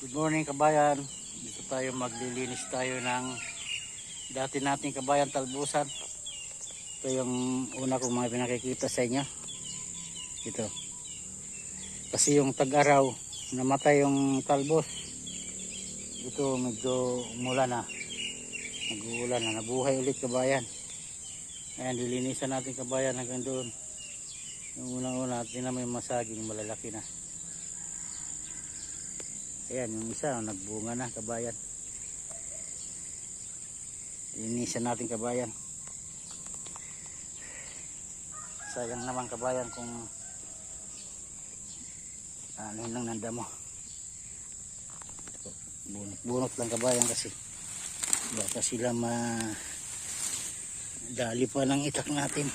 Good morning kabayan. Dito tayo maglilinis tayo ng dati nating kabayan talbusan. Ito yung una kong mga pinakikita sa inyo. Ito. Kasi yung tag-araw namatay yung talbos. Ito medyo umulan na. Nag-uulan na. Nabuhay ulit kabayan. Ayan, dilinisan natin kabayan hanggang doon. Yung una-una at na may masaging malalaki na. Ayan, yung isa nagbunga na kabayan. Linisan natin kabayan. Sayang naman kabayan kung ano lang nandamo. Bunot lang kabayan kasi baka sila dali pa ng itak natin.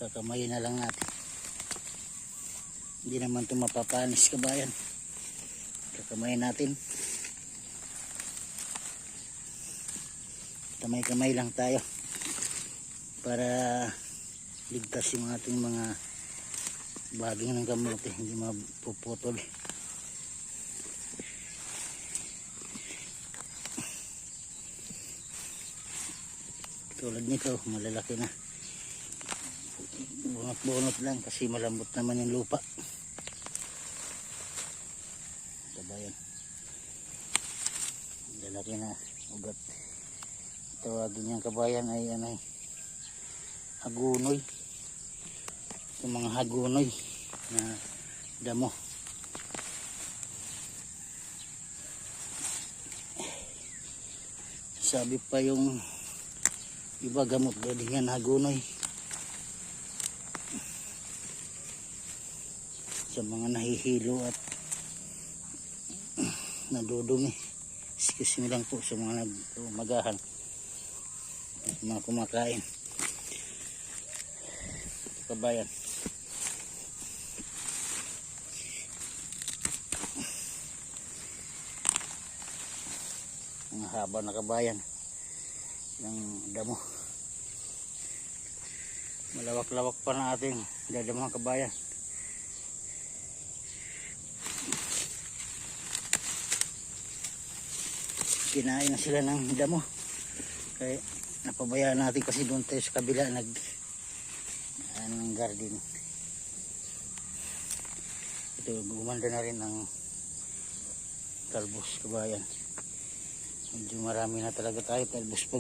Kakamayin na lang natin. Hindi naman ito mapapanis kabayan. Kakamayin natin. Kamay-kamay lang tayo para ligtas yung ating mga baging ng kamote, hindi mapuputol. Tulad nito malalaki na. Bunot-bunot lang kasi malambot naman yung lupa kabayan. Lalaki na ugat. Tawagin niyang kabayan ay hagunoy. Yung mga hagunoy na damo. Sabi pa yung iba gamot din yan hagunoy. Sa mga nahihilo at nadudumi. Excuse me lang po sa mga nagmagahan at mga kumakain kabayan. Ang haba na kabayan ng damo. Malawak-lawak pa na ating dadamo kabayan. Kinain na sila ng damo. Kaya napabayaan natin kasi doon tayo sa kabila ng garden. Ito gumanda na rin ang talbos kabayan. Medyo marami na talaga tayo talbos.